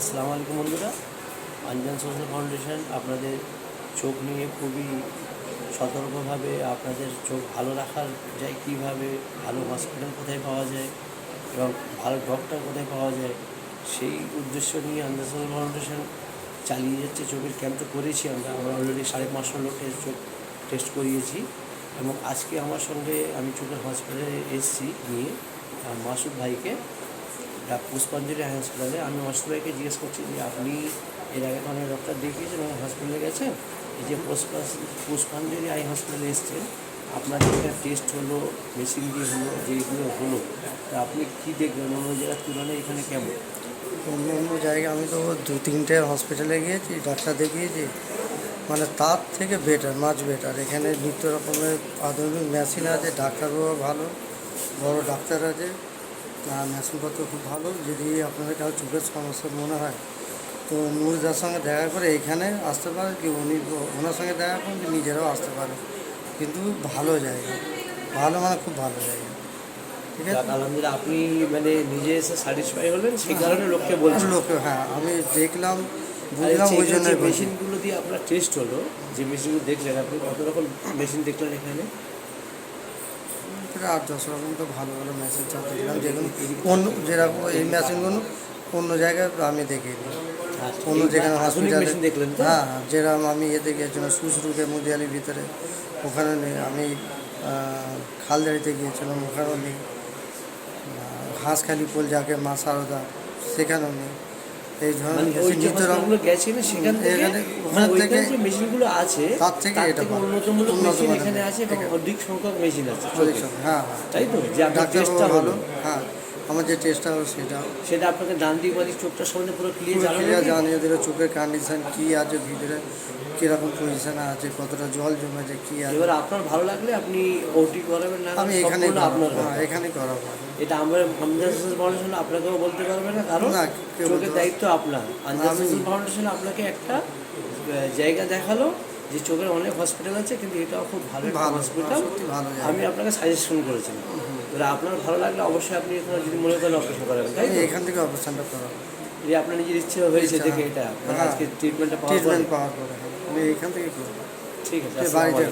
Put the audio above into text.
আসসালামু আলাইকুম বন্ধুরা। আঞ্জান সোশ্যাল ফাউন্ডেশন আপনাদের চোখ নিয়ে খুবই সতর্কভাবে আপনাদের চোখ ভালো রাখার যায়, কীভাবে ভালো হসপিটাল কোথায় পাওয়া যায় এবং ভালো ডক্টর কোথায় পাওয়া যায়, সেই উদ্দেশ্য নিয়ে আঞ্জান সোশ্যাল ফাউন্ডেশন চালিয়ে যাচ্ছে। চোখের ক্যাম্প তো করেছি আমরা অলরেডি 550 লোকের চোখ টেস্ট করিয়েছি এবং আজকে আমার সঙ্গে আমি চোখের হসপিটালে এসেছি নিয়ে মাসুদ ভাইকে, পুষ্পাঞ্জলি আই হসপিটালে। আমি মাসুদ ভাইকে জিজ্ঞেস করছি যে আপনি এর আগে অনেক ডক্টর দেখিয়েছেন এবং হসপিটালে গেছেন, এই যে পুষ্পাঞ্জলি আই হসপিটালে এসছেন, আপনার যেটা টেস্ট হলো, মেশিন দিয়ে হলো, যেগুলো হলো, তা আপনি কী দেখবেন অন্য জায়গার তুলনায় এখানে কেমন? অন্য অন্য জায়গায় আমি তো 2-3টে হসপিটালে গিয়েছি, ডাক্তার দেখিয়েছি, মানে তার থেকে বেটার, মাছ বেটার। এখানে নিত্য রকমের আধুনিক মেশিন আছে, ডাক্তারবাবু ভালো, বড় ডাক্তার আছে, মেশিনপত্র খুব ভালো। যদি আপনাদের কারো চোখের সমস্যা মনে হয় তো নুরদার সঙ্গে দেখা করে এখানে আসতে পারে, কি ওনার সঙ্গে দেখা করে কি নিজেরাও আসতে পারে। কিন্তু ভালো জায়গা, ভালো মানে খুব ভালো জায়গা, ঠিক আছে। আলহামদুলিল্লাহ, আপনি মানে নিজে এসে স্যাটিসফাই হলেন, সেই কারণে লোককে বলছেন। লোকে, হ্যাঁ, আমি দেখলাম, বুঝলাম, ওই জন্য মেশিনগুলো দিয়ে আপনার টেস্ট হলো, যে মেশিনগুলো দেখলেন, আপনি কত রকম মেশিন দেখলেন এখানে? 8-10 রকম তো ভালো ভালো মেশিন সব দেখলাম, যেগুলো অন্য যেরকম এই মেশিনগুলো অন্য জায়গায় আমি দেখিনি। অন্য যেখানে হসপিটালে দেখলেন? হ্যাঁ, যেরকম আমি এতে গিয়েছিলাম সুসরুকে মুদিয়ালির ভিতরে, ওখানে নেই। আমি খালদাড়িতে গিয়েছিলাম, ওখানেও নেই। হাঁসখালি পোল যাকে মা সারদা, সেখানেও নেই। এই ধরনের মেশিনগুলো আছে, তার থেকে এটা উন্নতম মেশিন এখানে আছে এবং অধিক সংখ্যক মেশিন আছে। হ্যাঁ, তাই তো, যে আপনার টেস্টটা হলো। হ্যাঁ, আমার যে টেস্টটা হলো সেটা আপনাকে ডান দিক বাদিক চোখটার সামনে পুরো ক্লিয়ার জানিয়ে দিল, চোখের কন্ডিশন কী আছে, ভিতরে কীরকম পজিশনে আছে, কতটা জল জমেছে, কী আছে। এবার আপনার ভালো লাগলে আপনি ওটি করাবেন, না আমি এখানেই আপনার এখানেই করাবো। এটা আমরা আঞ্জান সোশ্যাল ফাউন্ডেশন আপনাকেও বলতে পারবে না, কারণ চোখের দায়িত্ব আপনার। আঞ্জান সোশ্যাল ফাউন্ডেশন আপনাকে একটা জায়গা দেখালো যে চোখের অনেক হসপিটাল আছে, কিন্তু এটাও খুব ভালো হসপিটাল, আমি আপনাকে সাজেশন করেছিলাম। এবার আপনার ভালো লাগলে অবশ্যই আপনি এখানে যদি মনে করেন অপারেশন করাবেন, তাই এখান থেকে অপারেশনটা করাবো। যে আপনার নিজের ইচ্ছে হয়েছে দেখে এটা আজকে ট্রিটমেন্টটা পাওয়ার পরে আমি এখান থেকে করবো। ঠিক আছে, বাড়িতে।